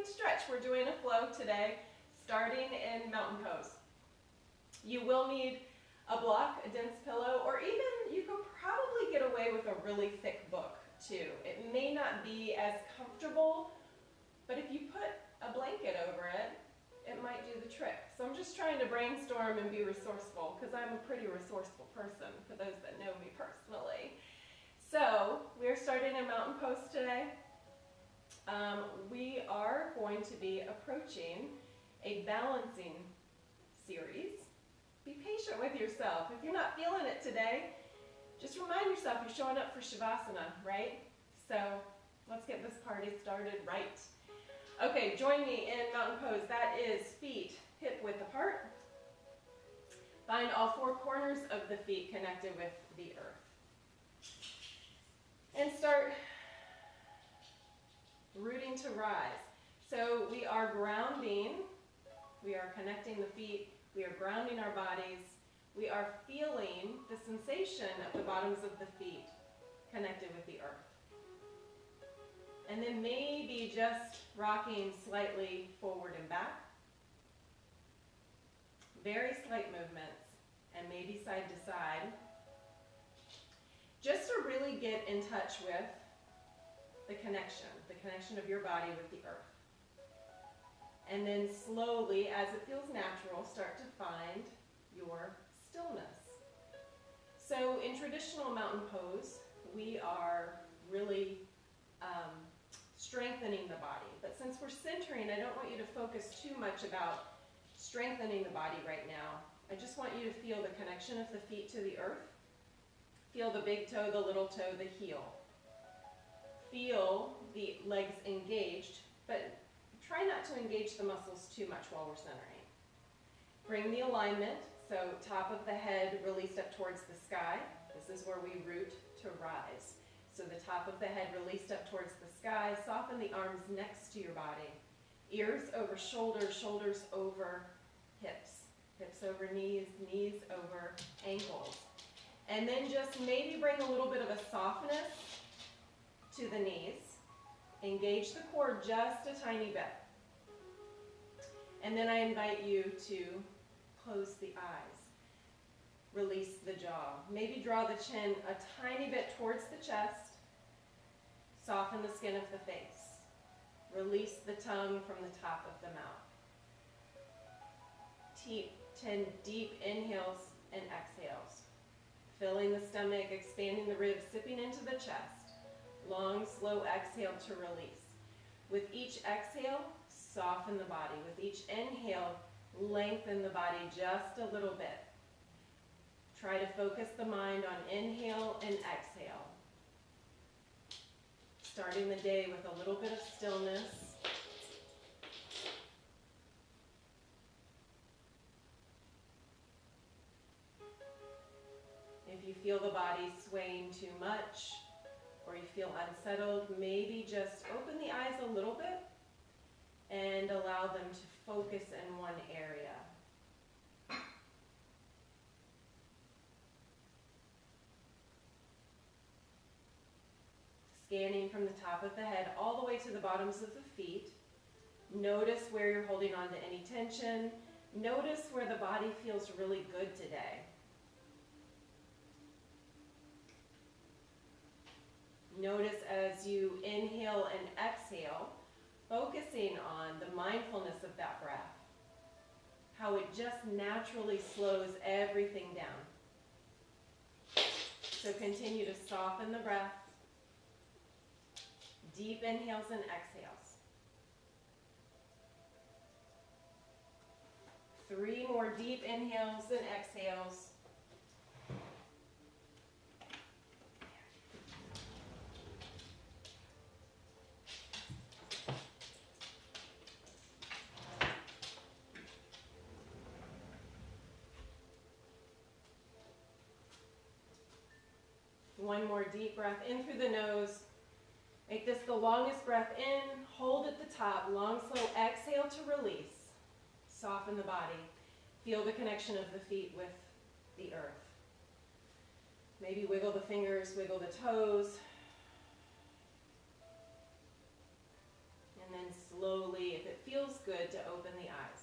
moving stretch. We're doing a flow today, starting in mountain pose. You will need a block, a dense pillow, or even you could probably get away with a really thick book too. It may not be as comfortable, but if you put a blanket over it, it might do the trick. So I'm just trying to brainstorm and be resourceful because I'm a pretty resourceful person for those that know me personally. So we're starting in mountain pose today. We are going to be approaching a balancing series. Be patient with yourself. If you're not feeling it today, just remind yourself you're showing up for Shavasana, right? So let's get this party started right. Okay, join me in mountain pose. That is feet hip width apart. Find all four corners of the feet connected with the earth. And start rooting to rise. So we are grounding, we are connecting the feet, we are grounding our bodies, we are feeling the sensation of the bottoms of the feet connected with the earth. And then maybe just rocking slightly forward and back. Very slight movements, and maybe side to side. Just to really get in touch with the connection of your body with the earth. And then slowly, as it feels natural, start to find your stillness. So in traditional mountain pose, we are really strengthening the body. But since we're centering, I don't want you to focus too much about strengthening the body right now. I just want you to feel the connection of the feet to the earth. Feel the big toe, the little toe, the heel. Feel the legs engaged, but try not to engage the muscles too much while we're centering. Bring the alignment, so top of the head released up towards the sky. This is where we root to rise. So the top of the head released up towards the sky. Soften the arms next to your body. Ears over shoulders, shoulders over hips. Hips over knees, knees over ankles. And then just maybe bring a little bit of a softness to the knees. Engage the core just a tiny bit. And then I invite you to close the eyes. Release the jaw. Maybe draw the chin a tiny bit towards the chest. Soften the skin of the face. Release the tongue from the top of the mouth. 10 deep inhales and exhales. Filling the stomach, expanding the ribs, sipping into the chest. Long, slow exhale to release. With each exhale, soften the body. With each inhale, lengthen the body just a little bit. Try to focus the mind on inhale and exhale. Starting the day with a little bit of stillness. If you feel the body swaying too much, or you feel unsettled, maybe just open the eyes a little bit and allow them to focus in one area. Scanning from the top of the head all the way to the bottoms of the feet. Notice where you're holding on to any tension. Notice where the body feels really good today. Notice as you inhale and exhale, focusing on the mindfulness of that breath, how it just naturally slows everything down. So continue to soften the breath. Deep inhales and exhales. 3 more deep inhales and exhales. One more deep breath in through the nose. Make this the longest breath in. Hold at the top. Long, slow exhale to release. Soften the body. Feel the connection of the feet with the earth. Maybe wiggle the fingers, wiggle the toes. And then slowly slowly, if it feels good, to open the eyes.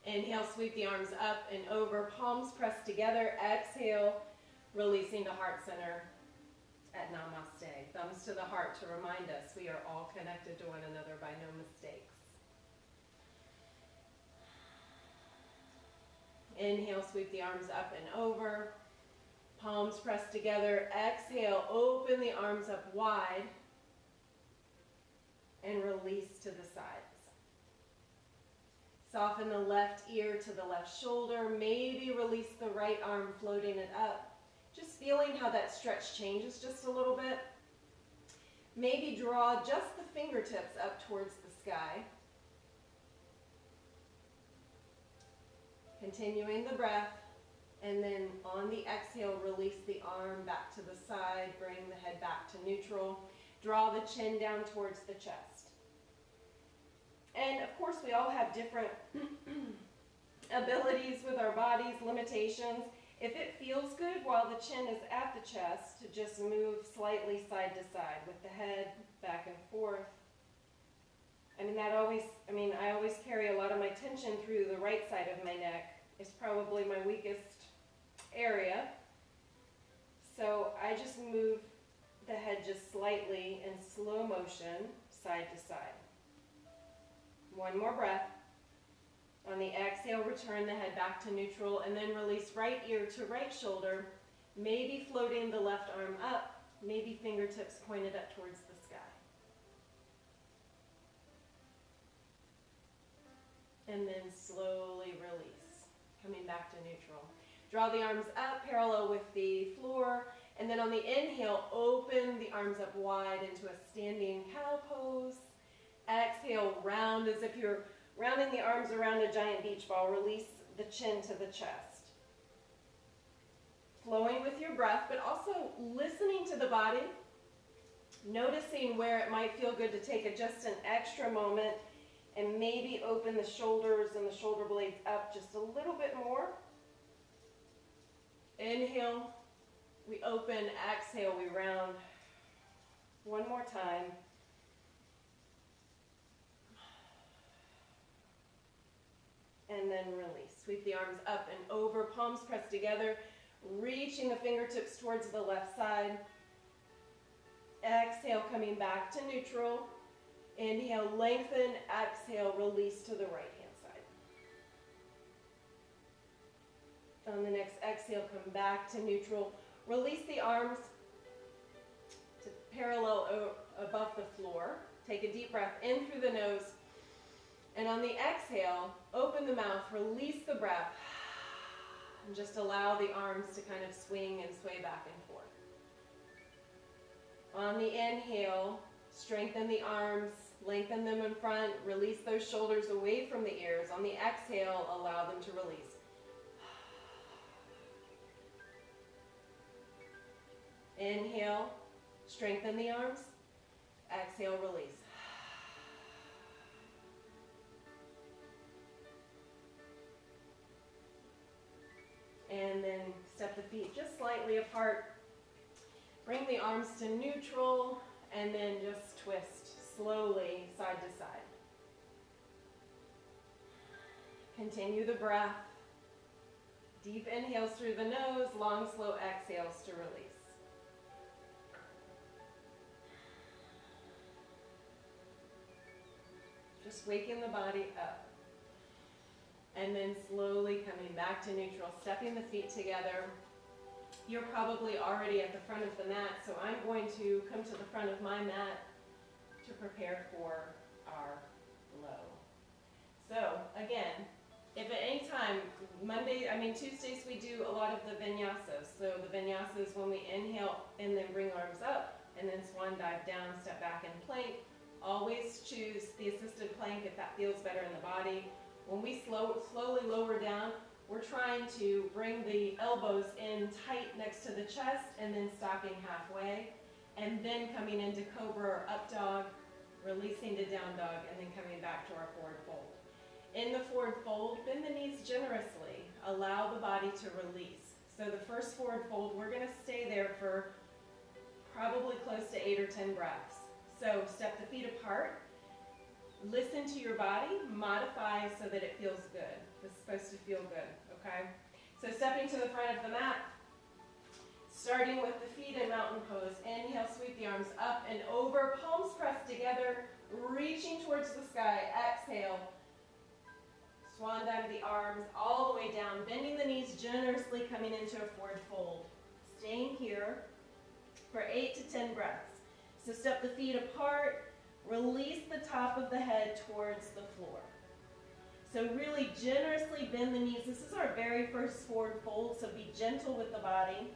Inhale, sweep the arms up and over, palms pressed together. Exhale, releasing to heart center at Namaste. Thumbs to the heart to remind us we are all connected to one another by no mistakes. Inhale, sweep the arms up and over, palms pressed together. Exhale, open the arms up wide and release to the sides. Soften the left ear to the left shoulder. Maybe release the right arm, floating it up. Just feeling how that stretch changes just a little bit. Maybe draw just the fingertips up towards the sky. Continuing the breath. And then on the exhale, release the arm back to the side. Bring the head back to neutral. Draw the chin down towards the chest. And of course, we all have different abilities with our bodies, limitations. If it feels good while the chin is at the chest, to just move slightly side to side with the head back and forth. I always carry a lot of my tension through the right side of my neck. It's probably my weakest area. So I just move the head just slightly in slow motion, side to side. One more breath. On the exhale, return the head back to neutral, and then release right ear to right shoulder, maybe floating the left arm up, maybe fingertips pointed up towards the sky. And then slowly release, coming back to neutral. Draw the arms up, parallel with the floor, and then on the inhale, open the arms up wide into a standing cow pose. Exhale, round as if you're rounding the arms around a giant beach ball. Release the chin to the chest. Flowing with your breath, but also listening to the body. Noticing where it might feel good to take just an extra moment and maybe open the shoulders and the shoulder blades up just a little bit more. Inhale, we open. Exhale, we round. One more time. And then release. Sweep the arms up and over, palms pressed together, reaching the fingertips towards the left side. Exhale, coming back to neutral. Inhale, lengthen. Exhale, release to the right hand side. On the next exhale, come back to neutral. Release the arms to parallel above the floor. Take a deep breath in through the nose. And on the exhale, open the mouth, release the breath, and just allow the arms to kind of swing and sway back and forth. On the inhale, strengthen the arms, lengthen them in front, release those shoulders away from the ears. On the exhale, allow them to release. Inhale, strengthen the arms. Exhale, release. And then step the feet just slightly apart. Bring the arms to neutral, and then just twist slowly side to side. Continue the breath. Deep inhales through the nose, long, slow exhales to release. Just waking the body up. And then slowly coming back to neutral, stepping the feet together. You're probably already at the front of the mat, so I'm going to come to the front of my mat to prepare for our flow. So again, if at any time, Tuesdays we do a lot of the vinyasas. So the vinyasas, when we inhale and then bring arms up, and then swan dive down, step back and plank. Always choose the assisted plank if that feels better in the body. When we slowly lower down, we're trying to bring the elbows in tight next to the chest and then stopping halfway, and then coming into cobra or up dog, releasing to down dog, and then coming back to our forward fold. In the forward fold, bend the knees generously. Allow the body to release. So the first forward fold, we're going to stay there for probably close to 8 or 10 breaths. So step the feet apart. Listen to your body, modify so that it feels good. It's supposed to feel good, okay? So stepping to the front of the mat, starting with the feet in mountain pose. Inhale, sweep the arms up and over, palms pressed together, reaching towards the sky. Exhale, swan dive the arms all the way down, bending the knees generously, coming into a forward fold. Staying here for 8 to 10 breaths. So step the feet apart, release the top of the head towards the floor. So really generously bend the knees. This is our very first forward fold, so be gentle with the body.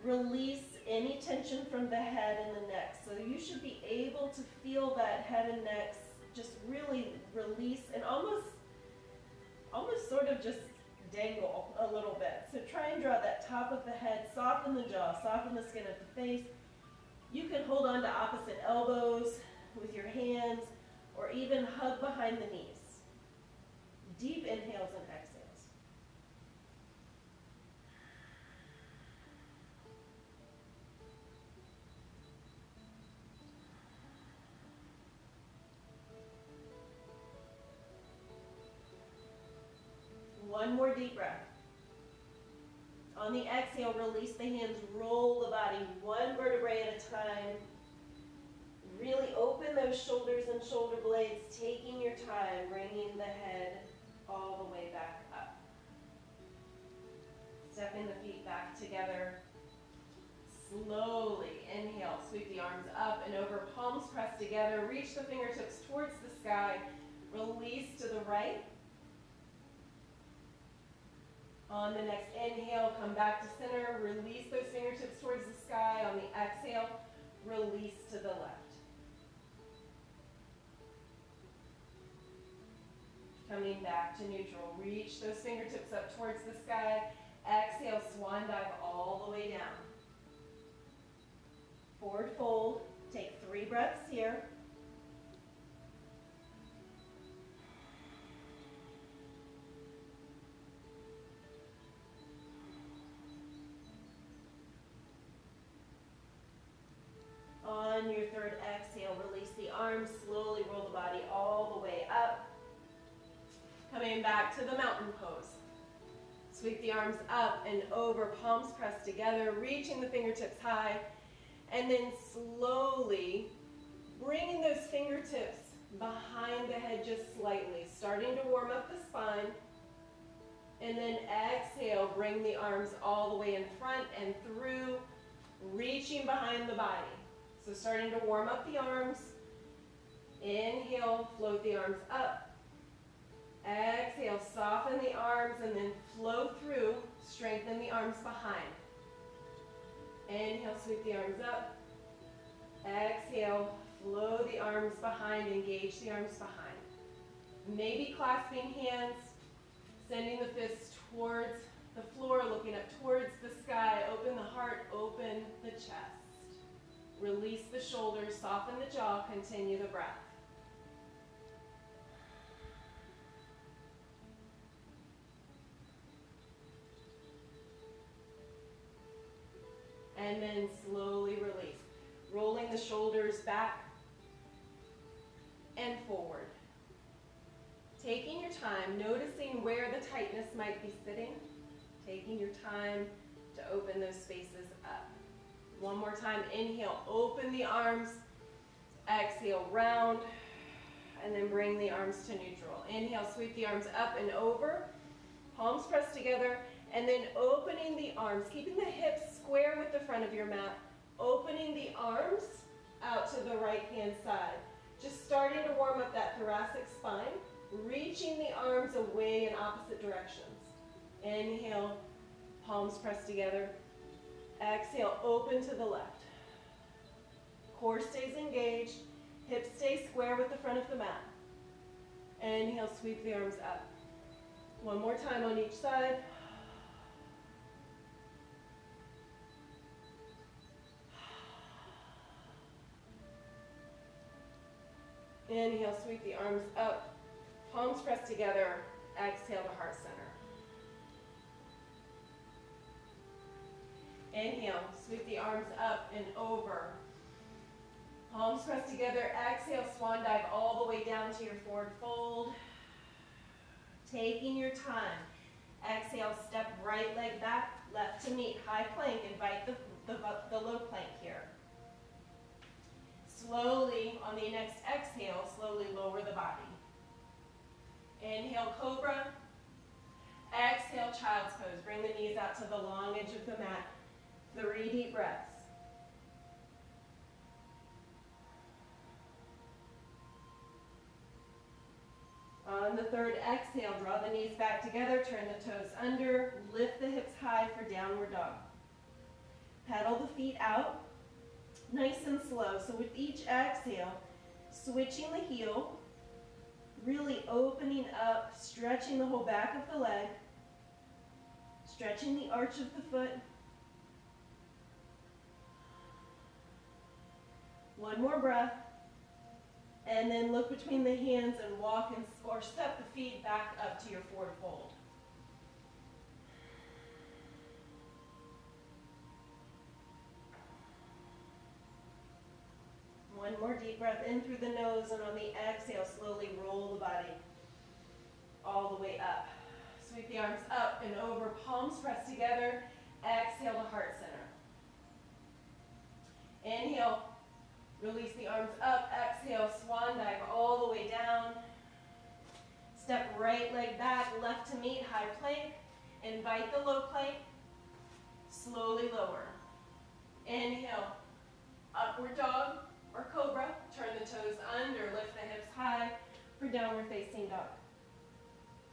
Release any tension from the head and the neck. So you should be able to feel that head and neck just really release and almost sort of just dangle a little bit. So try and draw that top of the head, soften the jaw, soften the skin of the face. You can hold on to opposite elbows with your hands or even hug behind the knees. Deep inhales and exhales. One more deep breath. On the exhale, release the hands, roll the body one vertebrae at a time. Really open those shoulders and shoulder blades, taking your time, bringing the head all the way back up. Stepping the feet back together. Slowly inhale, sweep the arms up and over, palms pressed together. Reach the fingertips towards the sky. Release to the right. On the next inhale, come back to center. Release those fingertips towards the sky. On the exhale, release to the left. Coming back to neutral. Reach those fingertips up towards the sky. Exhale, swan dive all the way down. Forward fold. Take 3 breaths here. On your third exhale, release the arms, slowly roll the body all the way up. Coming back to the mountain pose. Sweep the arms up and over, palms pressed together, reaching the fingertips high, and then slowly bringing those fingertips behind the head just slightly, starting to warm up the spine. And then exhale, bring the arms all the way in front and through, reaching behind the body. So starting to warm up the arms. Inhale, float the arms up. Exhale, soften the arms and then flow through, strengthen the arms behind. Inhale, sweep the arms up. Exhale, flow the arms behind, engage the arms behind. Maybe clasping hands, sending the fists towards the floor, looking up towards the sky. Open the heart, open the chest. Release the shoulders, soften the jaw, continue the breath. And then slowly release. Rolling the shoulders back and forward. Taking your time, noticing where the tightness might be sitting. Taking your time to open those spaces up. One more time, inhale, open the arms. Exhale, round. And then bring the arms to neutral. Inhale, sweep the arms up and over. Palms pressed together. And then opening the arms, keeping the hips square with the front of your mat. Opening the arms out to the right-hand side. Just starting to warm up that thoracic spine. Reaching the arms away in opposite directions. Inhale, palms pressed together. Exhale, open to the left. Core stays engaged. Hips stay square with the front of the mat. Inhale, sweep the arms up. One more time on each side. Inhale, sweep the arms up. Palms pressed together. Exhale to heart center. Inhale, sweep the arms up and over. Palms pressed together. Exhale, swan dive all the way down to your forward fold. Taking your time. Exhale, step right leg back, left to meet, high plank. Invite the low plank here. Slowly, on the next exhale, slowly lower the body. Inhale, cobra. Exhale, child's pose. Bring the knees out to the long edge of the mat. 3 deep breaths. On the third exhale, draw the knees back together, turn the toes under, lift the hips high for downward dog. Pedal the feet out, nice and slow. So with each exhale, switching the heel, really opening up, stretching the whole back of the leg, stretching the arch of the foot. One more breath. And then look between the hands and walk or step the feet back up to your forward fold. One more deep breath in through the nose, and on the exhale, slowly roll the body all the way up. Sweep the arms up and over, palms pressed together. Exhale to heart center. Inhale. Release the arms up, exhale, swan dive all the way down. Step right leg back, left to meet, high plank. Invite the low plank, slowly lower. Inhale, upward dog or cobra. Turn the toes under, lift the hips high for downward facing dog.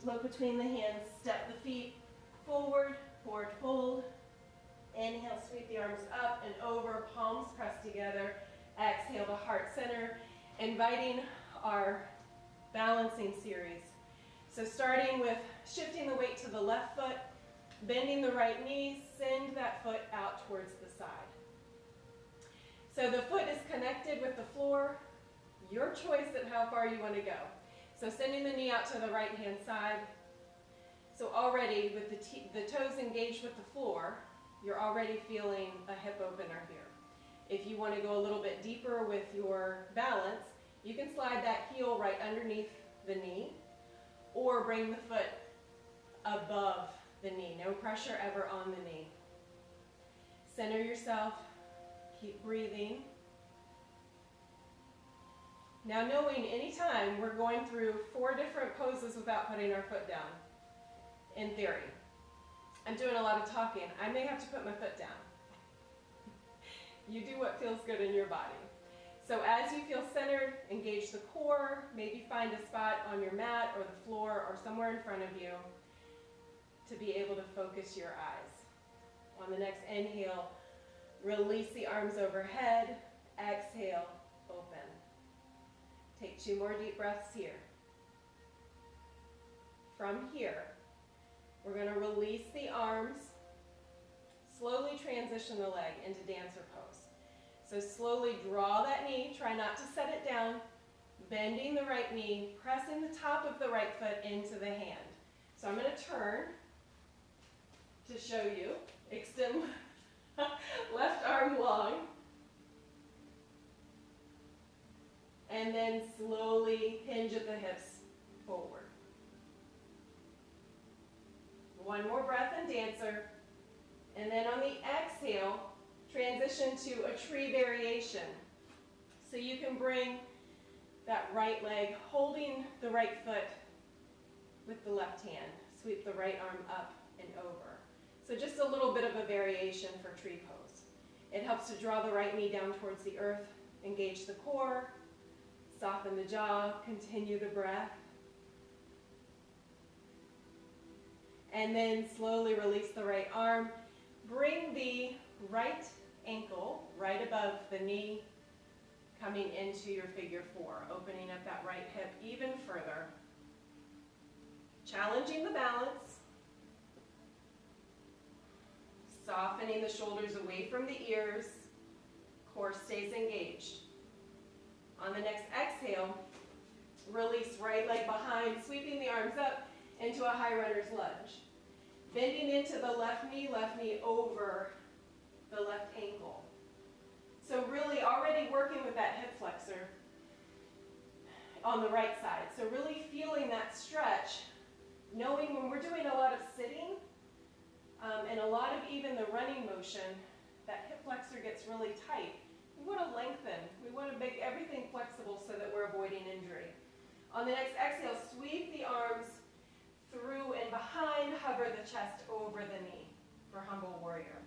Look between the hands, step the feet forward, forward fold. Inhale, sweep the arms up and over, palms pressed together. Exhale to heart center, inviting our balancing series. So starting with shifting the weight to the left foot, bending the right knee, send that foot out towards the side. So the foot is connected with the floor, your choice at how far you want to go. So sending the knee out to the right hand side. So already with the toes engaged with the floor, you're already feeling a hip opener here. If you want to go a little bit deeper with your balance, you can slide that heel right underneath the knee or bring the foot above the knee. No pressure ever on the knee. Center yourself. Keep breathing. Now knowing anytime we're going through 4 different poses without putting our foot down, in theory. I'm doing a lot of talking. I may have to put my foot down. You do what feels good in your body. So as you feel centered, engage the core, maybe find a spot on your mat or the floor or somewhere in front of you to be able to focus your eyes. On the next inhale, release the arms overhead. Exhale, open. Take 2 more deep breaths here. From here, we're going to release the arms, slowly transition the leg into dancer pose. So slowly draw that knee, try not to set it down, bending the right knee, pressing the top of the right foot into the hand. So I'm going to turn to show you. Extend left arm long. And then slowly hinge at the hips forward. One more breath in dancer. And then on the exhale, transition to a tree variation. So you can bring that right leg, holding the right foot with the left hand. Sweep the right arm up and over. So just a little bit of a variation for tree pose. It helps to draw the right knee down towards the earth, engage the core, soften the jaw, continue the breath. And then slowly release the right arm. Bring the right ankle right above the knee, coming into your figure 4, opening up that right hip even further. Challenging the balance. Softening the shoulders away from the ears. Core stays engaged. On the next exhale, release right leg behind, sweeping the arms up into a high runner's lunge. Bending into the left knee over the left ankle. So really already working with that hip flexor on the right side. So really feeling that stretch, knowing when we're doing a lot of sitting and a lot of even the running motion, that hip flexor gets really tight. We want to lengthen. We want to make everything flexible so that we're avoiding injury. On the next exhale, sweep the arms through and behind, hover the chest over the knee for humble warrior.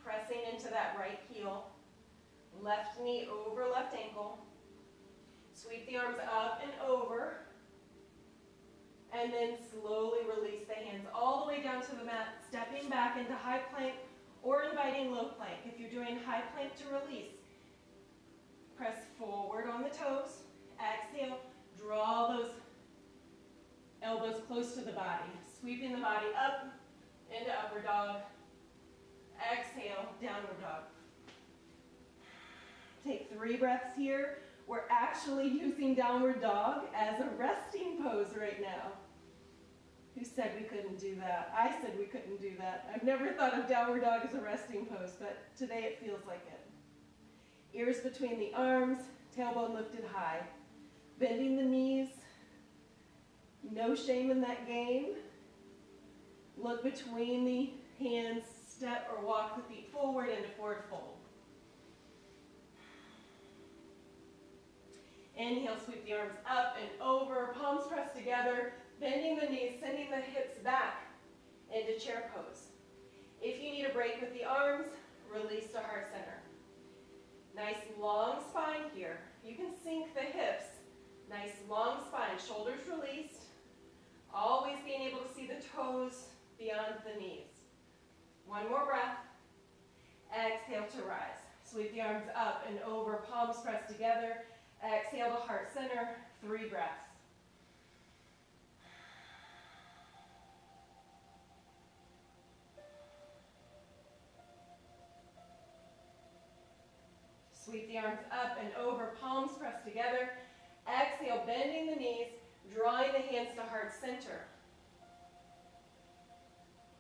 Pressing into that right heel, left knee over left ankle. Sweep the arms up and over, and then slowly release the hands all the way down to the mat, stepping back into high plank or inviting low plank. If you're doing high plank to release, press forward on the toes, exhale, draw those elbows close to the body, sweeping the body up into upward dog, exhale, downward dog. Take 3 breaths here. We're actually using downward dog as a resting pose right now. Who said we couldn't do that? I said we couldn't do that. I've never thought of downward dog as a resting pose, but today it feels like it. Ears between the arms, tailbone lifted high. Bending the knees. No shame in that game. Look between the hands, step or walk the feet forward into forward fold. Inhale, sweep the arms up and over, palms pressed together, bending the knees, sending the hips back into chair pose. If you need a break with the arms, release to heart center. Nice long spine here. You can sink the hips. Nice long spine, shoulders released. Always being able to see the toes beyond the knees. One more breath. Exhale to rise. Sweep the arms up and over, palms pressed together. Exhale to heart center, 3 breaths. Sweep the arms up and over, palms pressed together. Exhale, bending the knees, drawing the hands to heart center.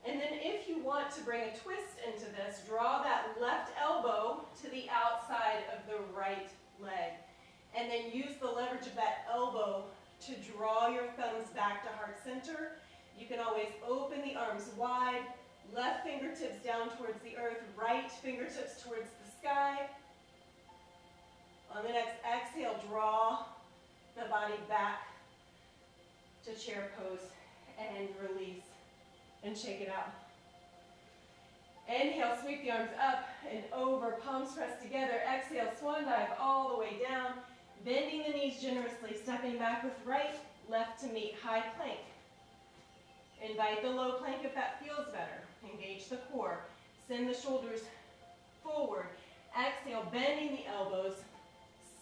And then if you want to bring a twist into this, draw that left elbow to the outside of the right leg. And then use the leverage of that elbow to draw your thumbs back to heart center. You can always open the arms wide, left fingertips down towards the earth, right fingertips towards the sky. On the next exhale, draw the body back to chair pose and release and shake it out. Inhale, sweep the arms up and over, palms pressed together. Exhale, swan dive all the way down. Bending the knees generously, stepping back with right, left to meet high plank. Invite the low plank if that feels better. Engage the core. Send the shoulders forward. Exhale, bending the elbows,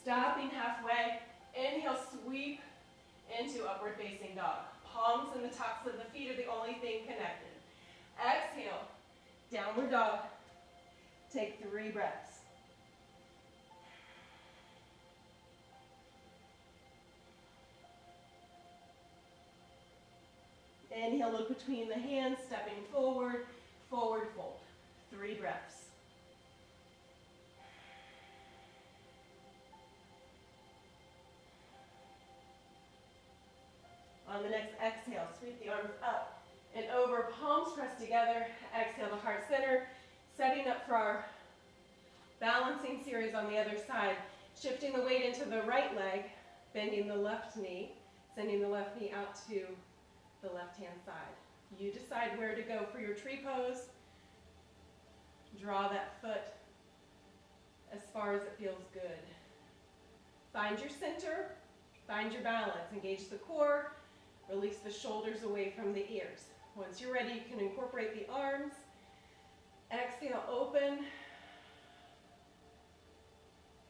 stopping halfway. Inhale, sweep into upward facing dog. Palms and the tops of the feet are the only thing connected. Exhale, downward dog. Take 3 breaths. Inhale, look between the hands, stepping forward, forward fold. 3 breaths. On the next exhale, sweep the arms up and over, palms pressed together. Exhale to heart center, setting up for our balancing series on the other side. Shifting the weight into the right leg, bending the left knee, sending the left knee out to the left-hand side. You decide where to go for your tree pose. Draw that foot as far as it feels good. Find your center, find your balance. Engage the core, release the shoulders away from the ears. Once you're ready, you can incorporate the arms. Exhale, open.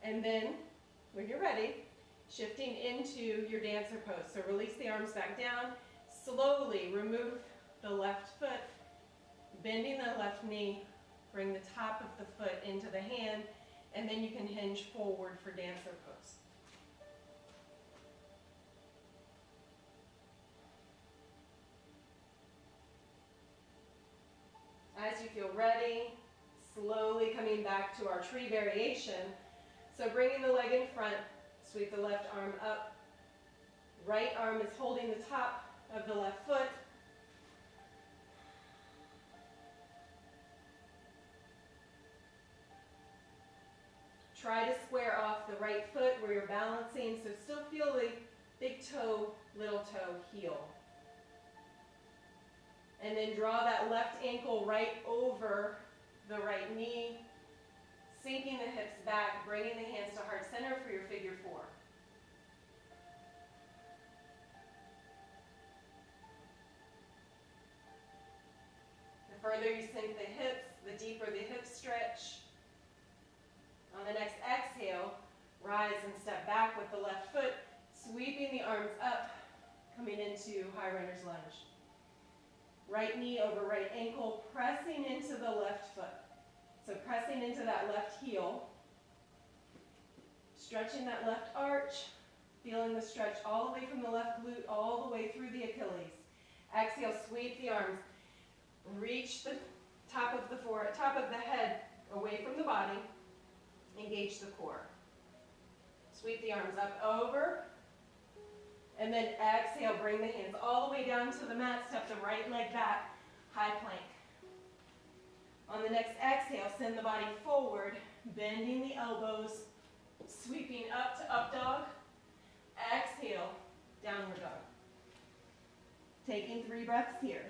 And then, when you're ready, shifting into your dancer pose. So release the arms back down. Slowly remove the left foot, bending the left knee, bring the top of the foot into the hand, and then you can hinge forward for dancer pose. As you feel ready, slowly coming back to our tree variation. So bringing the leg in front, sweep the left arm up. Right arm is holding the top of the left foot. Try to square off the right foot where you're balancing, so still feel the big toe, little toe, heel. And then draw that left ankle right over the right knee, sinking the hips back, bringing the hands to heart center for your figure four. The further you sink the hips, the deeper the hip stretch. On the next exhale, rise and step back with the left foot, sweeping the arms up, coming into high runner's lunge. Right knee over right ankle, pressing into the left foot. So pressing into that left heel, stretching that left arch, feeling the stretch all the way from the left glute, all the way through the Achilles. Exhale, sweep the arms, reach the top of the head away from the body, engage the core. Sweep the arms up over, and then exhale, bring the hands all the way down to the mat, step the right leg back, high plank. On the next exhale, send the body forward, bending the elbows, sweeping up to up dog. Exhale, downward dog. Taking 3 breaths here.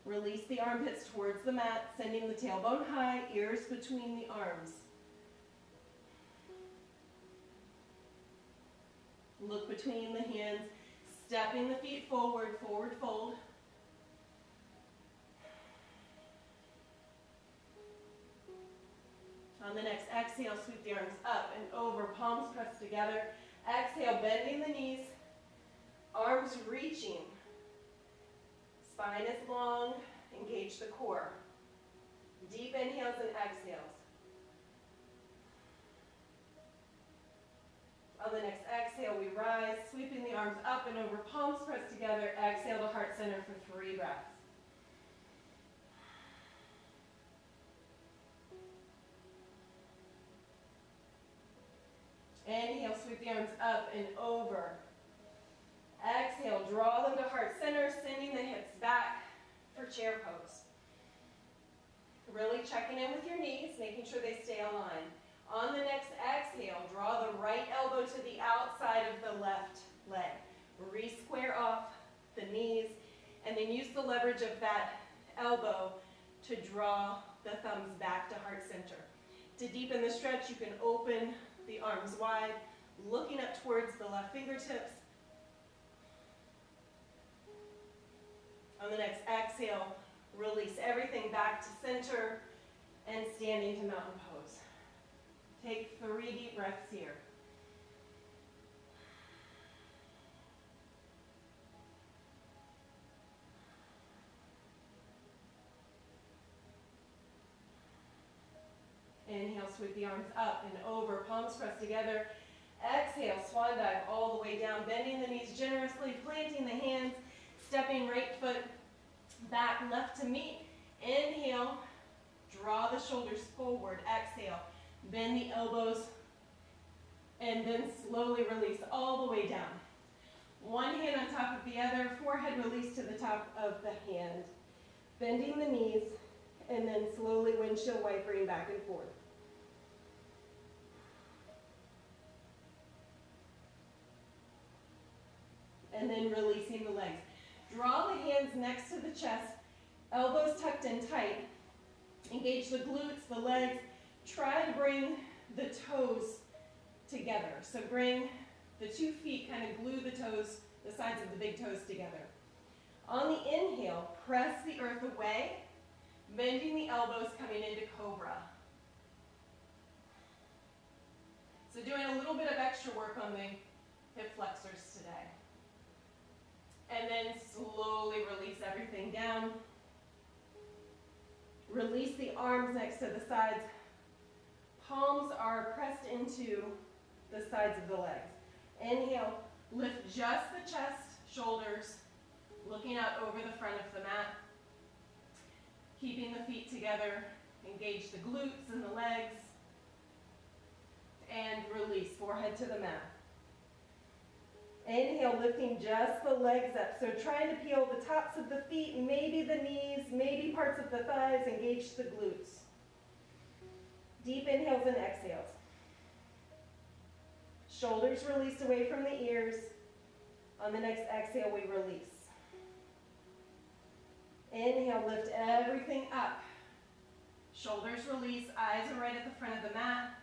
Release the armpits towards the mat, sending the tailbone high, ears between the arms. Look between the hands, stepping the feet forward, forward fold. On the next exhale, sweep the arms up and over, palms pressed together. Exhale, bending the knees, arms reaching. Spine is long, engage the core. Deep inhales and exhales. On the next exhale, we rise, sweeping the arms up and over, palms pressed together. Exhale to heart center for 3 breaths. Inhale, sweep the arms up and over. Exhale, draw them to heart center, sending the hips back for chair pose. Really checking in with your knees, making sure they stay aligned. On the next exhale, draw the right elbow to the outside of the left leg. Re-square off the knees, and then use the leverage of that elbow to draw the thumbs back to heart center. To deepen the stretch, you can open the arms wide, looking up towards the left fingertips. On the next exhale, release everything back to center and standing to mountain pose. Take 3 deep breaths here. Inhale, sweep the arms up and over, palms pressed together. Exhale, swan dive all the way down, bending the knees generously, planting the hands, stepping right foot back, left to meet. Inhale, draw the shoulders forward. Exhale, bend the elbows, and then slowly release all the way down. One hand on top of the other, forehead release to the top of the hand. Bending the knees, and then slowly windshield wipering back and forth. And then releasing the legs. Draw the hands next to the chest, elbows tucked in tight. Engage the glutes, the legs. Try to bring the toes together. So bring the 2 feet, kind of glue the toes, the sides of the big toes together. On the inhale, press the earth away, bending the elbows, coming into cobra. So doing a little bit of extra work on the hip flexors today. And then slowly release everything down. Release the arms next to the sides. Palms are pressed into the sides of the legs. Inhale, lift just the chest, shoulders, looking out over the front of the mat. Keeping the feet together, Engage the glutes and the legs. And release, forehead to the mat. Inhale, lifting just the legs up. So trying to peel the tops of the feet, maybe the knees, maybe parts of the thighs. Engage the glutes. Deep inhales and exhales. Shoulders released away from the ears. On the next exhale, we release. Inhale, lift everything up. Shoulders release, eyes are right at the front of the mat.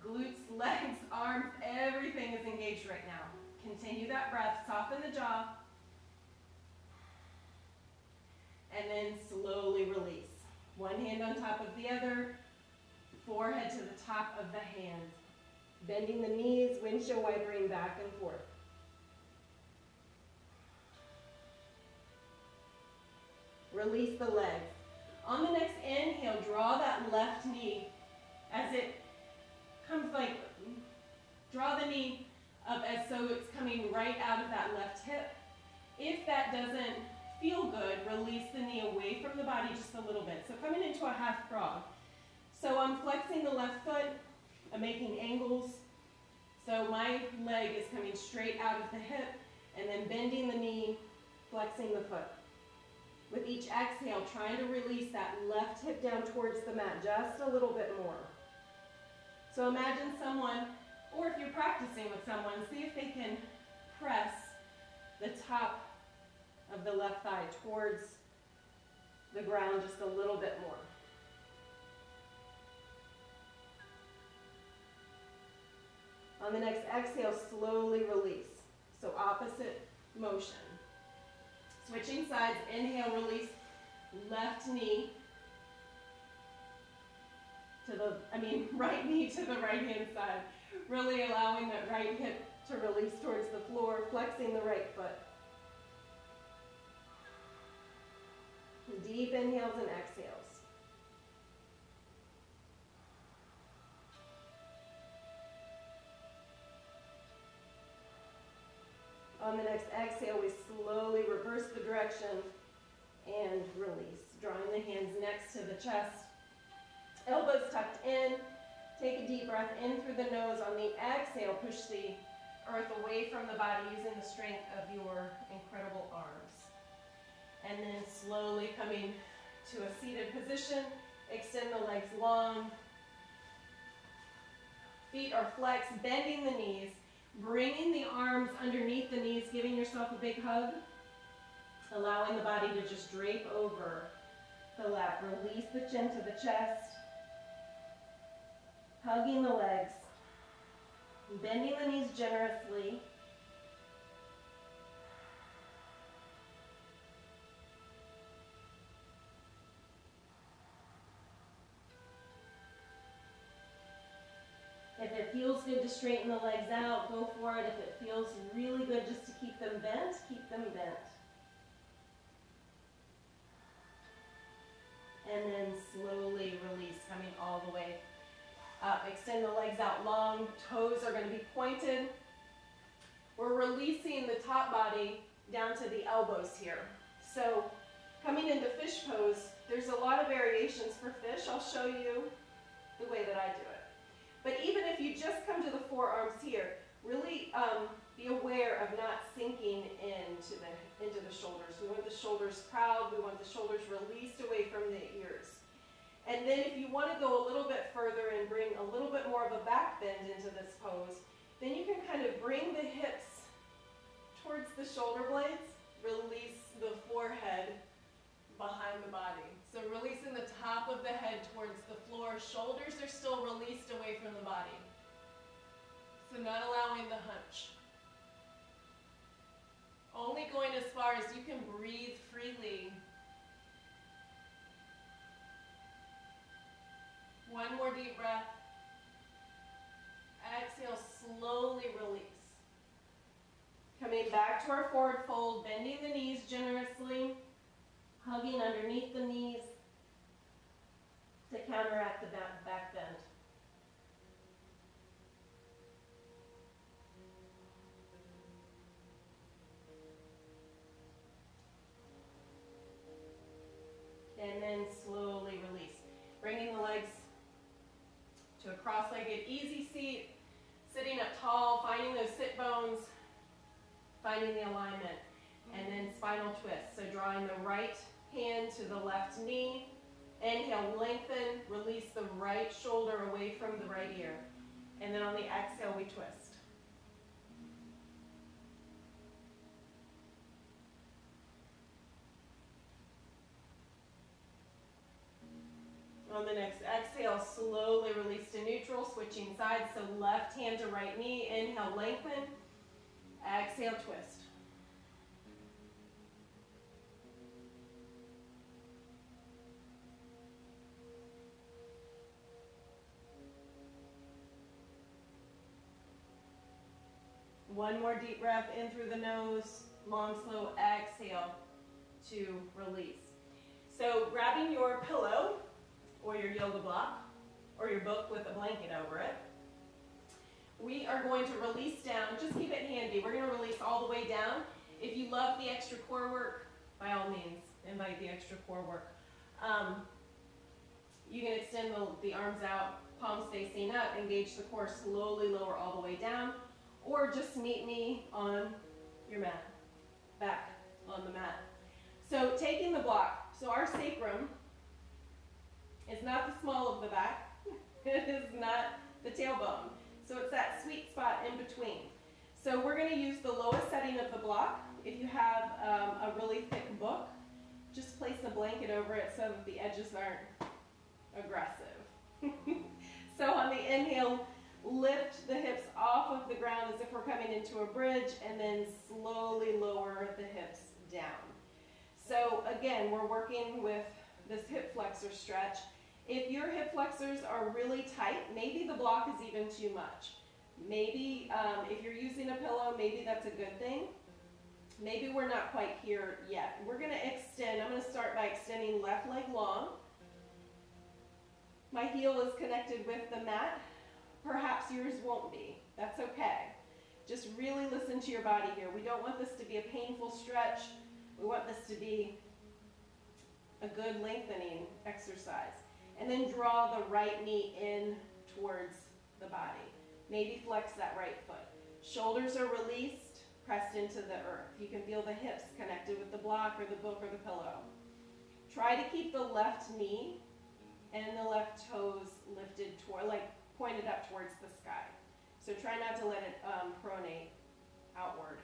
Glutes, legs, arms, everything is engaged right now. Continue that breath, soften the jaw. And then slowly release. One hand on top of the other, forehead to the top of the hands. Bending the knees, windshield wipering back and forth. Release the legs. On the next inhale, draw that left knee as it comes like, draw the knee up as so it's coming right out of that left hip. If that doesn't feel good, release the knee away from the body just a little bit. So coming into a half frog. So I'm flexing the left foot, I'm making angles. So my leg is coming straight out of the hip and then bending the knee, flexing the foot. With each exhale, trying to release that left hip down towards the mat just a little bit more. So imagine someone, or if you're practicing with someone, see if they can press the top of the left thigh towards the ground just a little bit more. On the next exhale, slowly release. So opposite motion. Switching sides, inhale, release, left knee to the, right knee to the right hand side. Really allowing that right hip to release towards the floor, flexing the right foot. Deep inhales and exhales. On the next exhale, we slowly reverse the direction and release. Drawing the hands next to the chest. Elbows tucked in. Take a deep breath in through the nose. On the exhale, push the earth away from the body using the strength of your incredible arms. And then slowly coming to a seated position. Extend the legs long. Feet are flexed, bending the knees. Bringing the arms underneath the knees, giving yourself a big hug. Allowing the body to just drape over the lap. Release the chin to the chest. Hugging the legs. Bending the knees generously. If it feels good to straighten the legs out, go for it. If it feels really good just to keep them bent, keep them bent. And then slowly release, coming all the way up. Extend the legs out long. Toes are going to be pointed. We're releasing the top body down to the elbows here. So coming into fish pose, there's a lot of variations for fish. I'll show you the way that I do it. But even if you just come to the forearms here, really be aware of not sinking into the shoulders. We want the shoulders proud. We want the shoulders released away from the ears. And then if you want to go a little bit further and bring a little bit more of a back bend into this pose, then you can kind of bring the hips towards the shoulder blades, release the forehead behind the body. So releasing the top of the head towards the floor. Shoulders are still released away from the body. So not allowing the hunch. Only going as far as you can breathe freely. One more deep breath. Exhale, slowly release. Coming back to our forward fold, bending the knees generously. Hugging underneath the knees to counteract the back bend. And then slowly release. finding those sit bones, finding the alignment, and then spinal twist. So drawing the right hand to the left knee. Inhale, lengthen, release the right shoulder away from the right ear. And then on the exhale, we twist. On the next exhale, slowly release to neutral, switching sides. So left hand to right knee. Inhale, lengthen. Exhale, twist. One more deep breath in through the nose, long, slow exhale to release. So grabbing your pillow or your yoga block or your book with a blanket over it, we are going to release down. Just keep it handy. We're going to release all the way down. If you love the extra core work, by all means, invite the extra core work. You can extend the arms out, palms facing up, engage the core, slowly lower all the way down. Or just meet me on your mat, back on the mat. So taking the block, so our sacrum is not the small of the back, it is not the tailbone. So it's that sweet spot in between. So we're going to use the lowest setting of the block. If you have a really thick book, just place a blanket over it so that the edges aren't aggressive. So on the inhale, lift the hips off of the ground as if we're coming into a bridge, and then slowly lower the hips down. So again, we're working with this hip flexor stretch. If your hip flexors are really tight, maybe the block is even too much. Maybe if you're using a pillow, maybe that's a good thing. Maybe we're not quite here yet. We're going to extend. I'm going to start by extending left leg long. My heel is connected with the mat. Perhaps yours won't be. That's okay. Just really listen to your body here. We don't want this to be a painful stretch. We want this to be a good lengthening exercise. And then draw the right knee in towards the body. Maybe flex that right foot. Shoulders are released, pressed into the earth. You can feel the hips connected with the block or the book or the pillow. Try to keep the left knee and the left toes lifted toward, like pointed up towards the sky. So try not to let it pronate outward.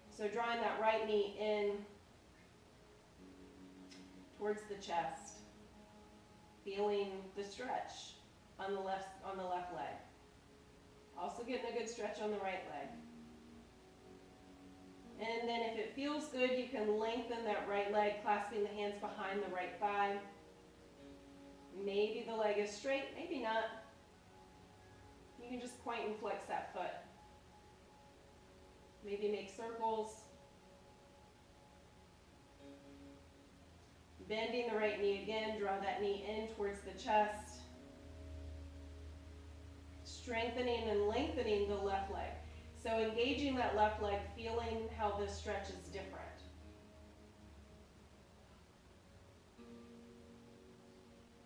So drawing that right knee in towards the chest. Feeling the stretch on the left leg. Also getting a good stretch on the right leg. And then if it feels good, you can lengthen that right leg, clasping the hands behind the right thigh. Maybe the leg is straight, maybe not. You can just point and flex that foot. Maybe make circles. Bending the right knee again, draw that knee in towards the chest. Strengthening and lengthening the left leg. So engaging that left leg, feeling how this stretch is different.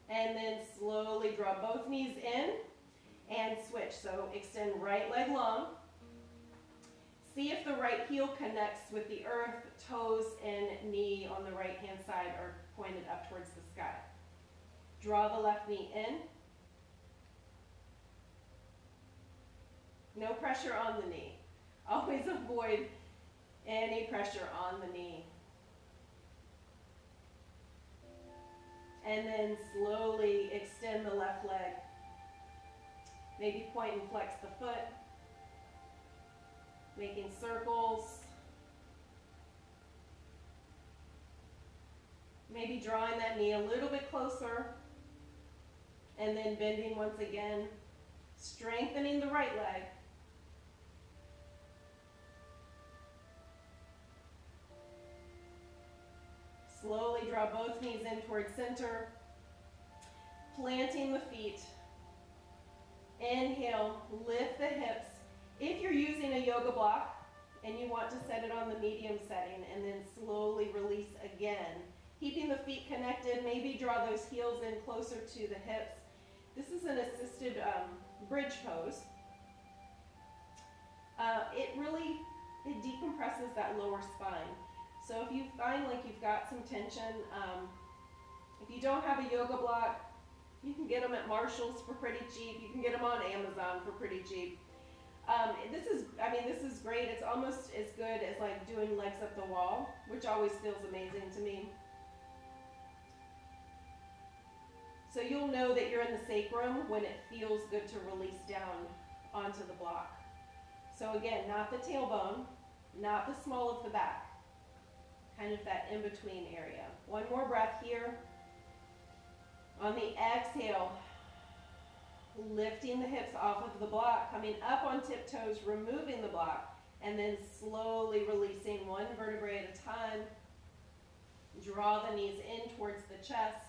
And then slowly draw both knees in and switch. So extend right leg long. See if the right heel connects with the earth, toes and knee on the right hand side are pointed up towards the sky. Draw the left knee in. No pressure on the knee. Always avoid any pressure on the knee. And then slowly extend the left leg. Maybe point and flex the foot. Making circles. Maybe drawing that knee a little bit closer. And then bending once again. Strengthening the right leg. Slowly draw both knees in towards center. Planting the feet. Inhale, lift the hips. If you're using a yoga block and you want to set it on the medium setting and then slowly release again, keeping the feet connected, maybe draw those heels in closer to the hips. This is an assisted bridge pose. it decompresses that lower spine. So if you find like you've got some tension, if you don't have a yoga block, you can get them at Marshall's for pretty cheap. You can get them on Amazon for pretty cheap. This is great. It's almost as good as like doing legs up the wall, which always feels amazing to me. So you'll know that you're in the sacrum when it feels good to release down onto the block. So again, not the tailbone, not the small of the back, kind of that in-between area. One more breath here. On the exhale, lifting the hips off of the block, coming up on tiptoes, removing the block, and then slowly releasing one vertebrae at a time. Draw the knees in towards the chest.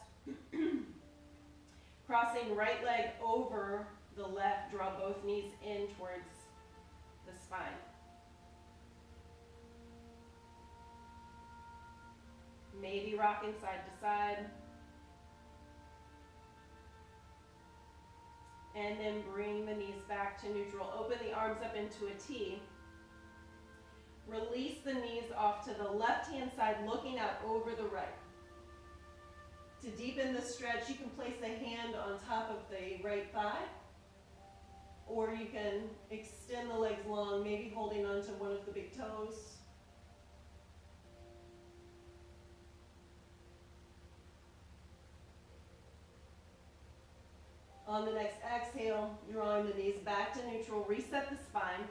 Crossing right leg over the left, draw both knees in towards the spine. Maybe rocking side to side. And then bring the knees back to neutral. Open the arms up into a T. Release the knees off to the left-hand side, looking out over the right. To deepen the stretch, you can place a hand on top of the right thigh, or you can extend the legs long, maybe holding onto one of the big toes. On the next exhale, drawing the knees back to neutral, reset the spine,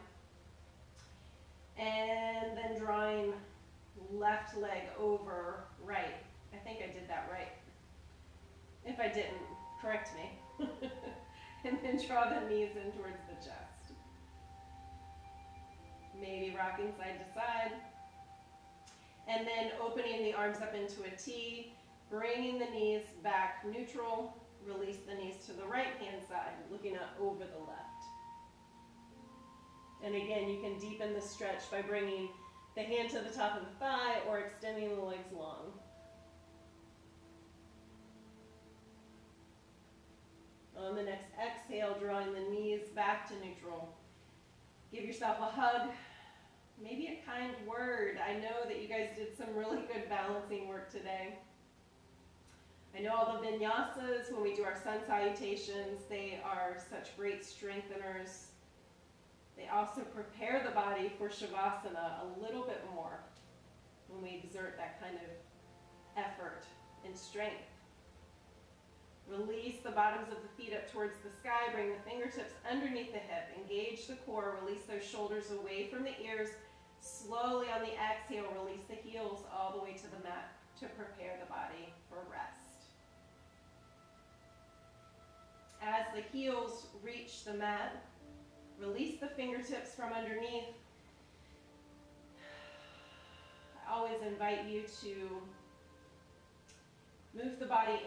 and then drawing left leg over right. I think I did that right. If I didn't, correct me. And then draw the knees in towards the chest. Maybe rocking side to side. And then opening the arms up into a T, bringing the knees back neutral. Release the knees to the right-hand side, looking out over the left. And again, you can deepen the stretch by bringing the hand to the top of the thigh or extending the legs long. On the next exhale, drawing the knees back to neutral. Give yourself a hug, maybe a kind word. I know that you guys did some really good balancing work today. I know all the vinyasas, when we do our sun salutations, they are such great strengtheners. They also prepare the body for Shavasana a little bit more when we exert that kind of effort and strength. Release the bottoms of the feet up towards the sky. Bring the fingertips underneath the hip. Engage the core. Release those shoulders away from the ears. Slowly on the exhale, release the heels all the way to the mat to prepare the body for rest. As the heels reach the mat, release the fingertips from underneath. I always invite you to move the body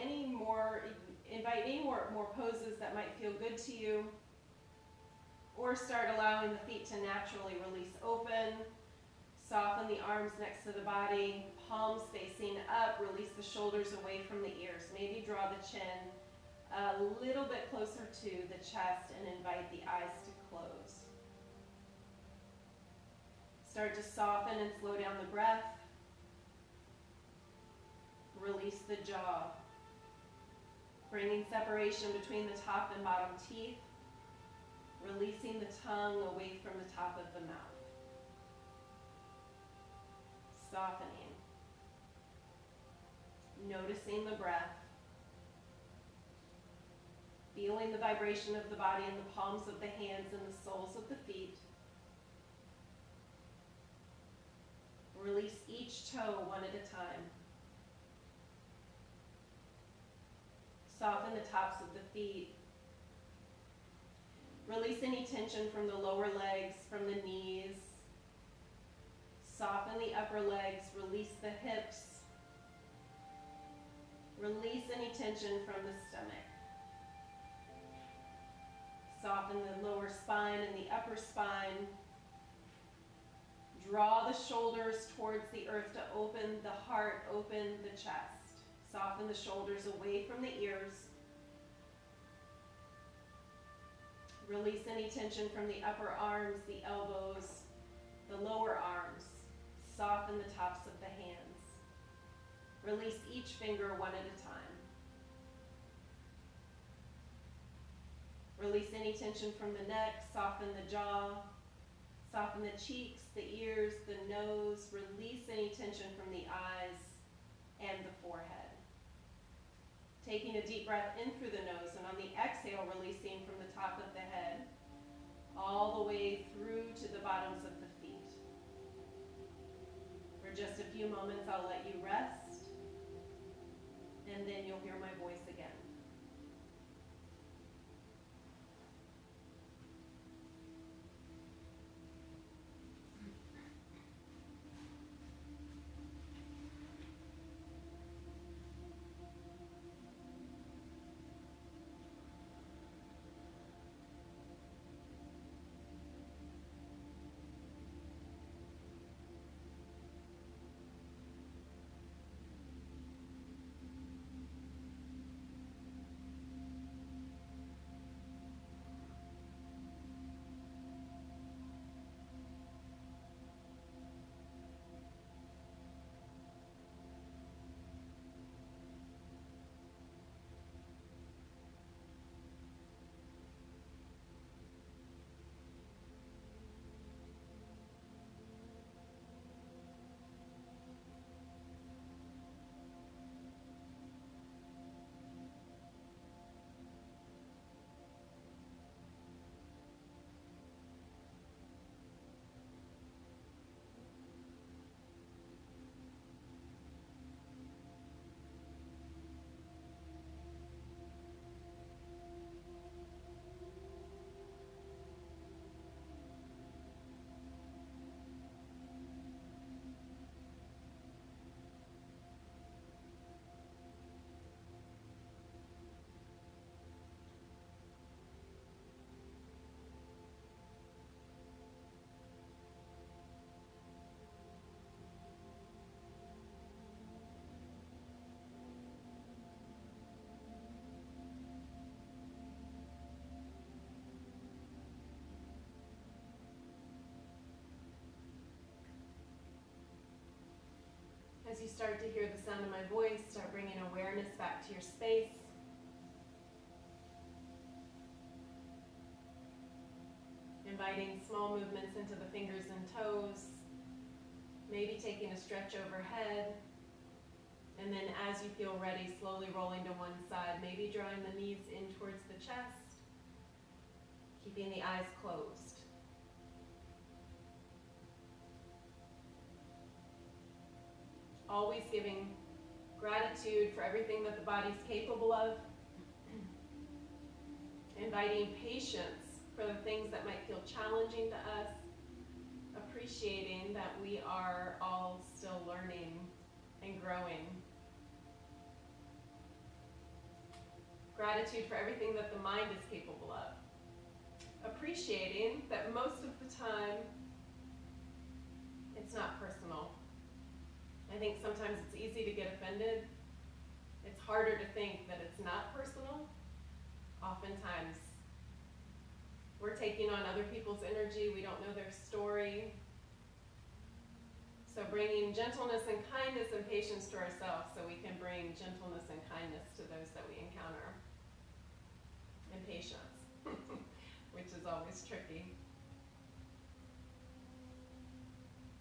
invite any more poses that might feel good to you, or start allowing the feet to naturally release open. Soften the arms next to the body, palms facing up, release the shoulders away from the ears. Maybe draw the chin a little bit closer to the chest and invite the eyes to close. Start to soften and slow down the breath. Release the jaw, bringing separation between the top and bottom teeth, releasing the tongue away from the top of the mouth. Softening, noticing the breath, feeling the vibration of the body in the palms of the hands and the soles of the feet. Release each toe one at a time. Soften the tops of the feet. Release any tension from the lower legs, from the knees. Soften the upper legs, release the hips. Release any tension from the stomach. Soften the lower spine and the upper spine. Draw the shoulders towards the earth to open the heart, open the chest. Soften the shoulders away from the ears. Release any tension from the upper arms, the elbows, the lower arms. Soften the tops of the hands. Release each finger one at a time. Release any tension from the neck, soften the jaw, soften the cheeks, the ears, the nose. Release any tension from the eyes and the forehead. Taking a deep breath in through the nose, and on the exhale, releasing from the top of the head all the way through to the bottoms of the feet. For just a few moments, I'll let you rest, and then you'll hear my voice again. As you start to hear the sound of my voice, start bringing awareness back to your space. Inviting small movements into the fingers and toes. Maybe taking a stretch overhead. And then as you feel ready, slowly rolling to one side. Maybe drawing the knees in towards the chest. Keeping the eyes closed. Always giving gratitude for everything that the body's capable of. Inviting patience for the things that might feel challenging to us. Appreciating that we are all still learning and growing. Gratitude for everything that the mind is capable of. Appreciating that most of the time, it's not personal. I think sometimes it's easy to get offended. It's harder to think that it's not personal. Oftentimes, we're taking on other people's energy. We don't know their story. So bringing gentleness and kindness and patience to ourselves so we can bring gentleness and kindness to those that we encounter. And patience, which is always tricky.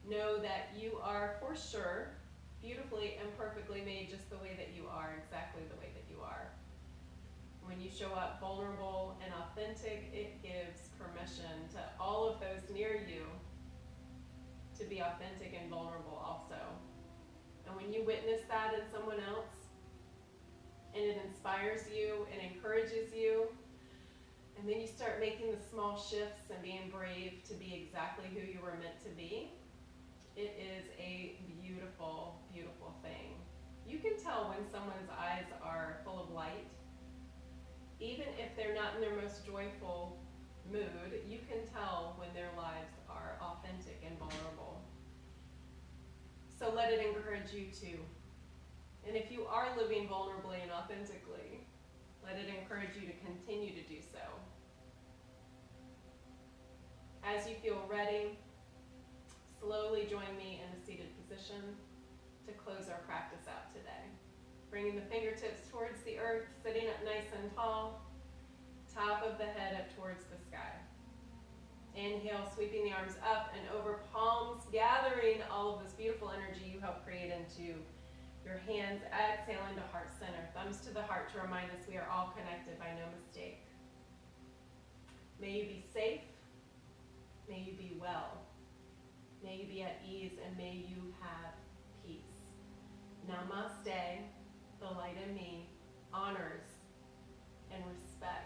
Know that you are, for sure, beautifully and perfectly made just the way that you are, exactly the way that you are. When you show up vulnerable and authentic, it gives permission to all of those near you to be authentic and vulnerable also. And when you witness that in someone else, and it inspires you and encourages you, and then you start making the small shifts and being brave to be exactly who you were meant to be, it is a beautiful, beautiful thing. You can tell when someone's eyes are full of light. Even if they're not in their most joyful mood, you can tell when their lives are authentic and vulnerable. So let it encourage you too. And if you are living vulnerably and authentically, let it encourage you to continue to do so. As you feel ready, slowly join me in a seated position to close our practice out today. Bringing the fingertips towards the earth, sitting up nice and tall, top of the head up towards the sky. Inhale, sweeping the arms up and over, palms, gathering all of this beautiful energy you help create into your hands. Exhale into heart center, thumbs to the heart to remind us we are all connected by no mistake. May you be safe, may you be well, may you be at ease, and may you have peace. Namaste, the light in me, honors and respects